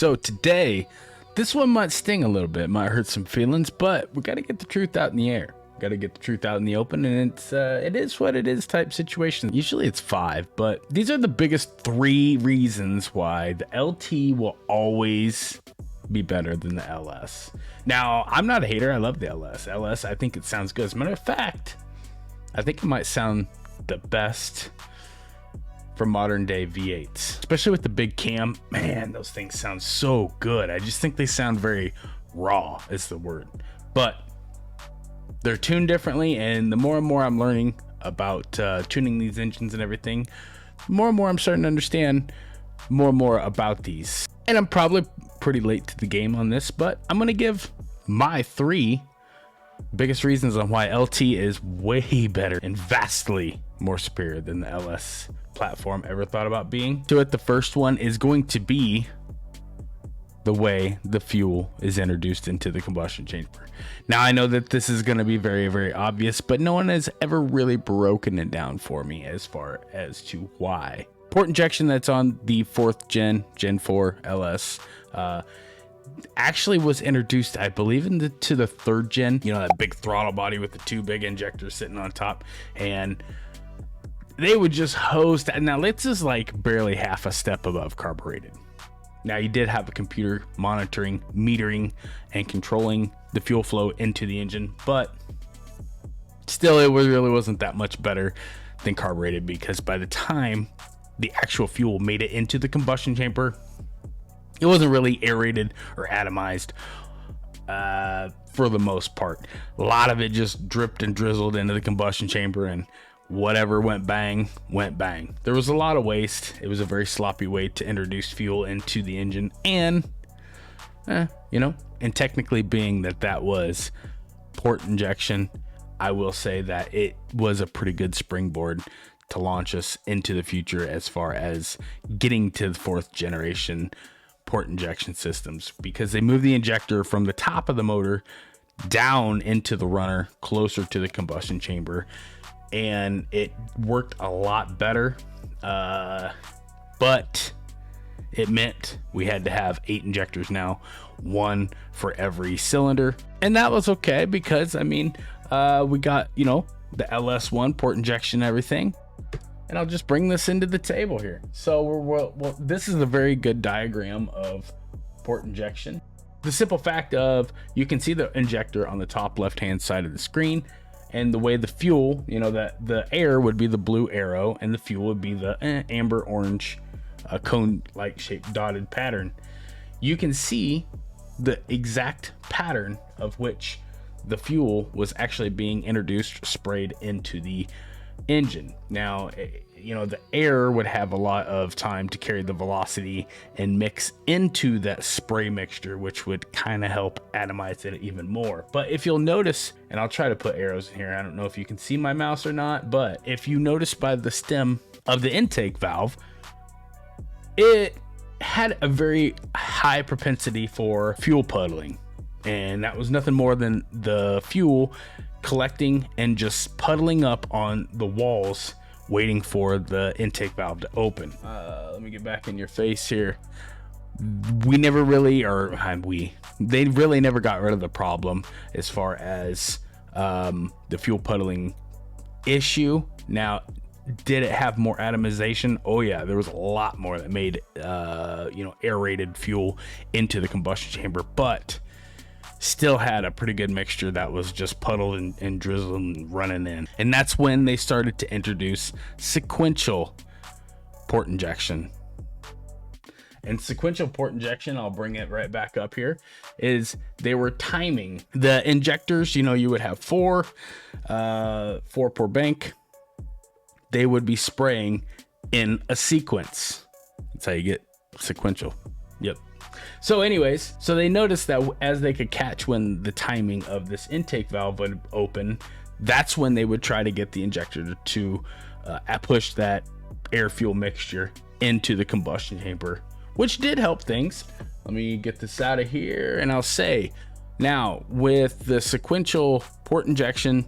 So today, this one might sting a little bit, might hurt some feelings, but we got to get the truth out in the air. Got to get the truth out in the open, and it is what it is type situation. Usually it's 5, but these are the biggest 3 reasons why the LT will always be better than the LS. Now, I'm not a hater. I love the LS. LS, I think it sounds good. As a matter of fact, I think it might sound the best for modern day V8s, especially with the big cam. Man, those things sound so good. I just think they sound very raw is the word, but they're tuned differently. And the more and more I'm learning about tuning these engines and everything, more and more I'm starting to understand more and more about these. And I'm probably pretty late to the game on this, but I'm going to give my 3 biggest reasons on why LT is way better and vastly more superior than the LS platform ever thought about being. So the first one is going to be the way the fuel is introduced into the combustion chamber. Now, I know that this is going to be very, very obvious, but no one has ever really broken it down for me as far as to why. Port injection that's on the 4th Gen 4 LS, actually was introduced, I believe, to the 3rd gen. You know, that big throttle body with the 2 big injectors sitting on top, and they would just hose that. Now, this is like barely half a step above carbureted. Now, you did have a computer monitoring, metering, and controlling the fuel flow into the engine, but still, it really wasn't that much better than carbureted, because by the time the actual fuel made it into the combustion chamber, it wasn't really aerated or atomized for the most part. A lot of it just dripped and drizzled into the combustion chamber, and whatever went bang, went bang. There was a lot of waste. It was a very sloppy way to introduce fuel into the engine. And, and technically being that was port injection, I will say that it was a pretty good springboard to launch us into the future as far as getting to the 4th generation port injection systems, because they moved the injector from the top of the motor down into the runner closer to the combustion chamber, and it worked a lot better, but it meant we had to have 8 injectors now, 1 for every cylinder. And that was okay, because we got the LS1 port injection and everything. And I'll just bring this into the table here. So this is a very good diagram of port injection. The simple fact of, you can see the injector on the top left-hand side of the screen, and the way the fuel, that the air would be the blue arrow, and the fuel would be the amber orange cone-like shaped dotted pattern. You can see the exact pattern of which the fuel was actually being introduced, sprayed into the engine. Now, the air would have a lot of time to carry the velocity and mix into that spray mixture, which would kind of help atomize it even more. But if you'll notice, and I'll try to put arrows in here, I don't know if you can see my mouse or not, but if you notice by the stem of the intake valve, it had a very high propensity for fuel puddling, and that was nothing more than the fuel collecting and just puddling up on the walls, waiting for the intake valve to open. Let me get back in your face here. They really never got rid of the problem as far as the fuel puddling issue. Now, did it have more atomization? Oh yeah, there was a lot more that made aerated fuel into the combustion chamber, but still had a pretty good mixture that was just puddled and drizzled and running in. And that's when they started to introduce sequential port injection. And sequential port injection, I'll bring it right back up here, is they were timing the injectors. You would have 4 per bank. They would be spraying in a sequence. That's how you get sequential. Yep. So anyways, so they noticed that as they could catch when the timing of this intake valve would open, that's when they would try to get the injector to push that air fuel mixture into the combustion chamber, which did help things. Let me get this out of here, and I'll say, now with the sequential port injection,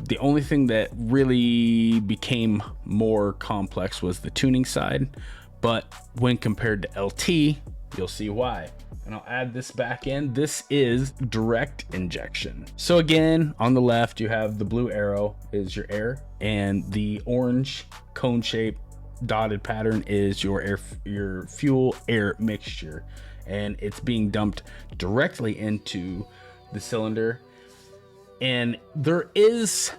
the only thing that really became more complex was the tuning side. But when compared to LT, you'll see why. And I'll add this back in. This is direct injection. So again, on the left, you have the blue arrow is your air, and the orange cone shape dotted pattern is your fuel air mixture, and it's being dumped directly into the cylinder. And there is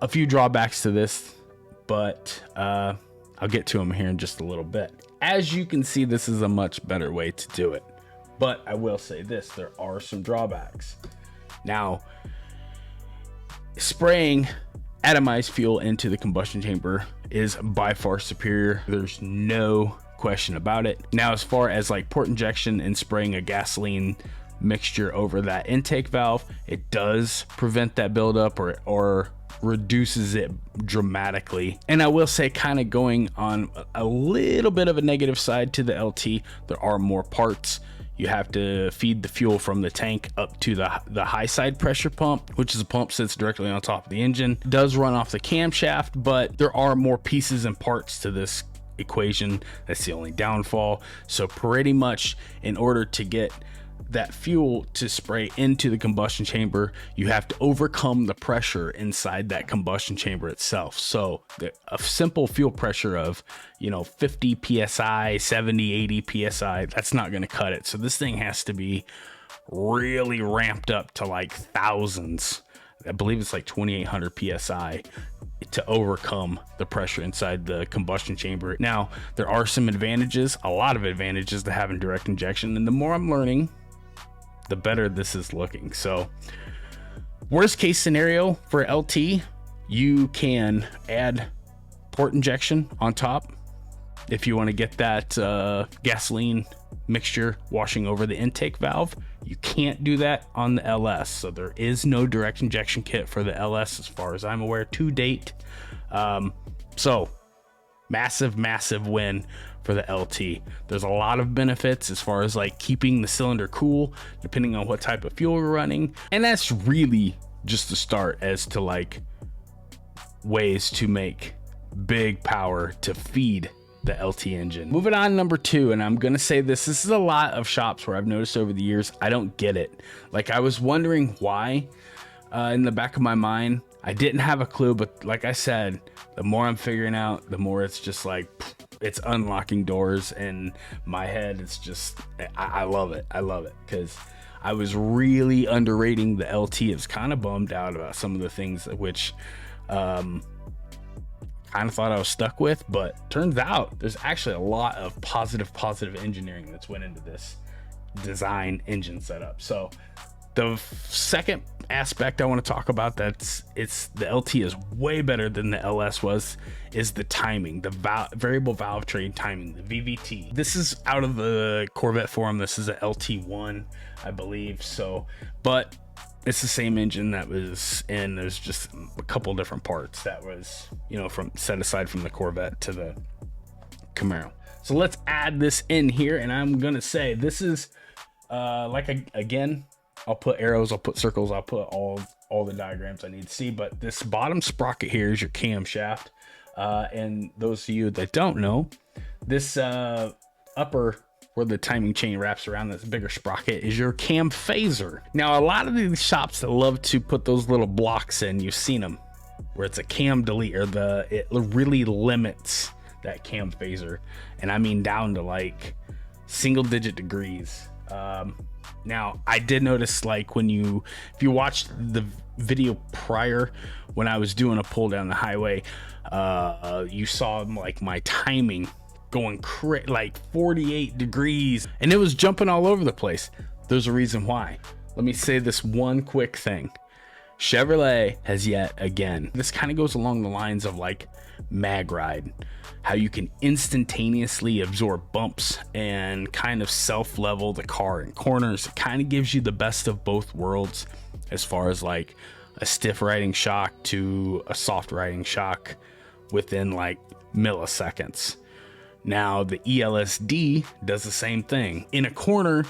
a few drawbacks to this, but I'll get to them here in just a little bit. As you can see, this is a much better way to do it, but I will say this, there are some drawbacks. Now, spraying atomized fuel into the combustion chamber is by far superior. There's no question about it. Now, as far as like port injection and spraying a gasoline mixture over that intake valve, it does prevent that buildup or reduces it dramatically. And I will say, kind of going on a little bit of a negative side to the LT, there are more parts. You have to feed the fuel from the tank up to the high side pressure pump, which is a pump sits directly on top of the engine. It does run off the camshaft, but there are more pieces and parts to this equation. That's the only downfall. So pretty much in order to get that fuel to spray into the combustion chamber, you have to overcome the pressure inside that combustion chamber itself. So a simple fuel pressure of 50 psi, 70, 80 psi, that's not going to cut it. So this thing has to be really ramped up to like thousands. I believe it's like 2800 psi to overcome the pressure inside the combustion chamber. Now, there are some advantages, a lot of advantages to having direct injection, and the more I'm learning, the better this is looking. So worst case scenario for LT, you can add port injection on top if you want to get that gasoline mixture washing over the intake valve. You can't do that on the LS, so there is no direct injection kit for the LS as far as I'm aware to date. So massive win for the LT. There's a lot of benefits as far as like keeping the cylinder cool depending on what type of fuel you're running, and that's really just the start as to like ways to make big power to feed the LT engine. Moving on, number two, and I'm gonna say this is a lot of shops where I've noticed over the years, I don't get it. Like, I was wondering why in the back of my mind. I didn't have a clue, but like I said, the more I'm figuring out, the more it's just like it's unlocking doors in my head. It's just I love it. I love it because I was really underrating the LT. I was kind of bummed out about some of the things which kind of thought I was stuck with, but turns out there's actually a lot of positive engineering that's went into this design engine setup. So the second aspect I want to talk about it's the LT is way better than the LS was is the timing, the variable valve train timing, the VVT. This is out of the Corvette forum. This is a LT1, I believe. So, but it's the same engine that was in. There's just a couple different parts that was, from set aside from the Corvette to the Camaro. So let's add this in here, and I'm gonna say this is again. I'll put arrows, I'll put circles, I'll put all the diagrams I need to see. But this bottom sprocket here is your camshaft. And those of you that don't know, this upper where the timing chain wraps around this bigger sprocket is your cam phaser. Now, a lot of these shops that love to put those little blocks in, you've seen them, where it's a cam delete, or it really limits that cam phaser. And I mean down to like single digit degrees. Now, I did notice, like, if you watched the video prior when I was doing a pull down the highway, you saw like my timing going like 48 degrees, and it was jumping all over the place. There's a reason why. Let me say this one quick thing. Chevrolet has yet again, this kind of goes along the lines of like mag ride, how you can instantaneously absorb bumps and kind of self-level the car in corners. It kind of gives you the best of both worlds as far as like a stiff riding shock to a soft riding shock within like milliseconds. Now the ELSD does the same thing. In a corner,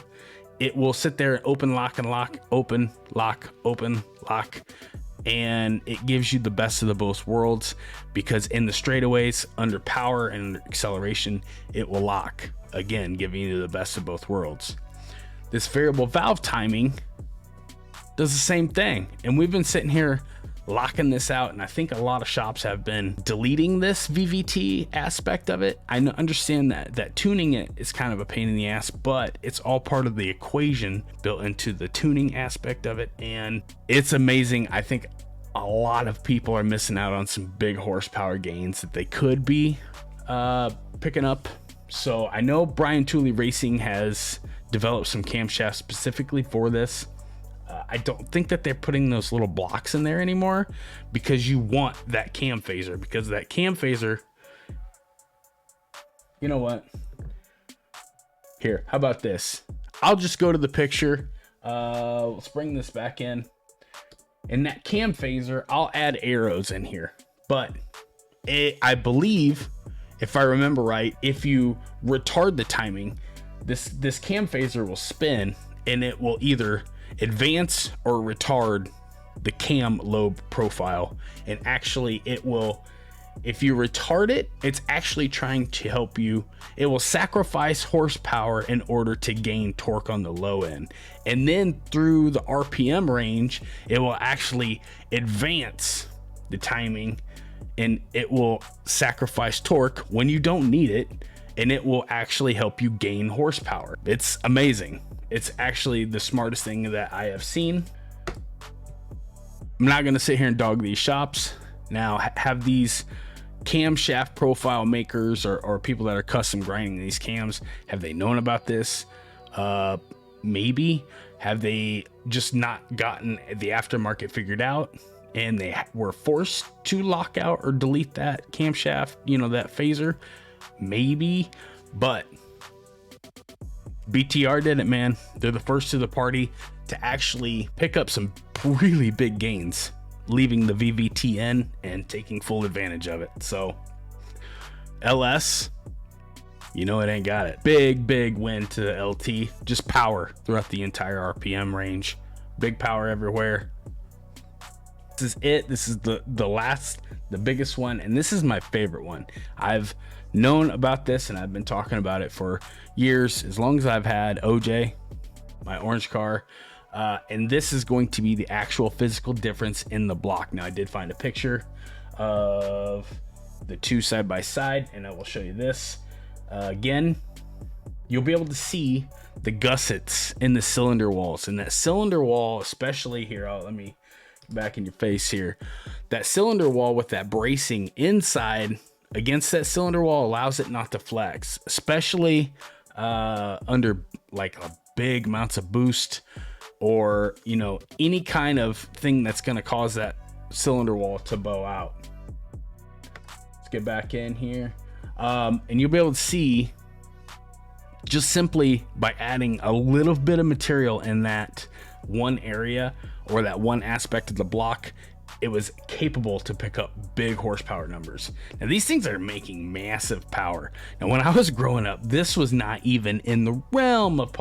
it will sit there and open, lock, and lock, open, lock, open, lock. And it gives you the best of the both worlds, because in the straightaways, under power and acceleration, it will lock again, giving you the best of both worlds. This variable valve timing does the same thing. And we've been sitting here locking this out, and I think a lot of shops have been deleting this VVT aspect of it. I understand that tuning it is kind of a pain in the ass, but it's all part of the equation built into the tuning aspect of it, and it's amazing. I think a lot of people are missing out on some big horsepower gains that they could be picking up. So I know Brian Tooley Racing has developed some camshafts specifically for this. I don't think that they're putting those little blocks in there anymore, because you want that cam phaser, because that cam phaser, you know what? Here, how about this? I'll just go to the picture. Let's bring this back in. In that cam phaser, I'll add arrows in here, but I believe, if I remember right, if you retard the timing, this cam phaser will spin, and it will either advance or retard the cam lobe profile. And actually it will, if you retard it, it's actually trying to help you. It will sacrifice horsepower in order to gain torque on the low end, and then through the RPM range it will actually advance the timing, and it will sacrifice torque when you don't need it, and it will actually help you gain horsepower. It's amazing. It's actually the smartest thing that I have seen. I'm not going to sit here and dog these shops. Now, have these camshaft profile makers or people that are custom grinding these cams, have they known about this? Maybe. Have they just not gotten the aftermarket figured out, and they were forced to lock out or delete that camshaft, that phaser? Maybe. But BTR did it, man. They're the first to the party to actually pick up some really big gains, leaving the VVT in and taking full advantage of it. So LS, it ain't got it. Big win to the LT. Just power throughout the entire RPM range. Big power everywhere. This is it. This is the biggest one, and this is my favorite one. I've known about this, and I've been talking about it for years, as long as I've had OJ, my orange car, and this is going to be the actual physical difference in the block. Now, I did find a picture of the two side by side, and I will show you this. Again, you'll be able to see the gussets in the cylinder walls, and that cylinder wall, especially here, let me back in your face here, that cylinder wall with that bracing inside against that cylinder wall allows it not to flex, especially under like a big amounts of boost, or any kind of thing that's going to cause that cylinder wall to bow out. Let's get back in here, and you'll be able to see, just simply by adding a little bit of material in that one area or that one aspect of the block, it was capable to pick up big horsepower numbers. Now, these things are making massive power. Now, when I was growing up, this was not even in the realm of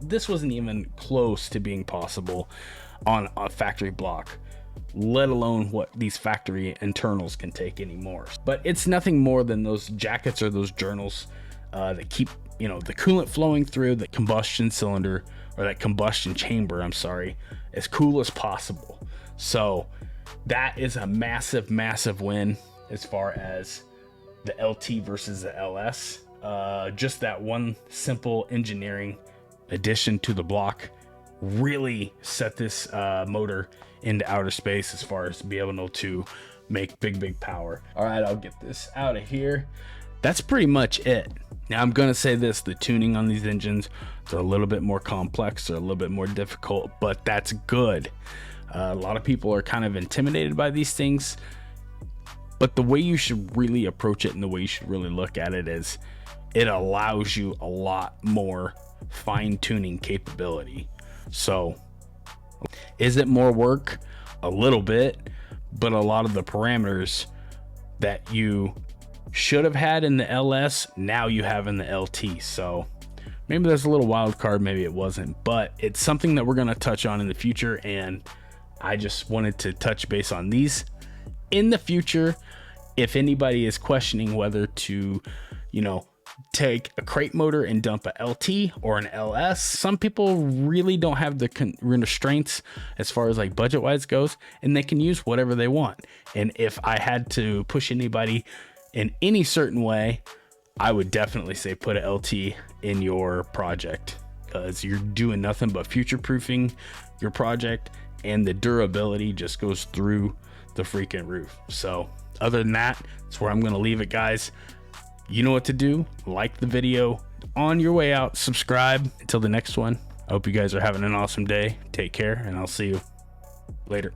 this wasn't even close to being possible on a factory block, let alone what these factory internals can take anymore. But it's nothing more than those jackets or those journals that keep the coolant flowing through the combustion cylinder, or that combustion chamber, as cool as possible. So that is a massive win as far as the LT versus the LS. Just that one simple engineering addition to the block really set this motor into outer space as far as be able to make big power. All right, I'll get this out of here. That's pretty much it. Now, I'm going to say this, the tuning on these engines, they're a little bit more complex, they're a little bit more difficult, but that's good. A lot of people are kind of intimidated by these things, but the way you should really approach it and the way you should really look at it is it allows you a lot more fine-tuning capability. So is it more work? A little bit, but a lot of the parameters that you should have had in the LS, now you have in the LT. So maybe there's a little wild card, maybe it wasn't, but it's something that we're going to touch on in the future, and I just wanted to touch base on these in the future. If anybody is questioning whether to, take a crate motor and dump a LT or an LS. Some people really don't have the restraints as far as like budget wise goes, and they can use whatever they want. And if I had to push anybody in any certain way, I would definitely say put a LT in your project, because you're doing nothing but future proofing your project, and the durability just goes through the freaking roof. So other than that, that's where I'm going to leave it, guys. You know what to do. Like the video. On your way out, subscribe. Until the next one, I hope you guys are having an awesome day. Take care, and I'll see you later.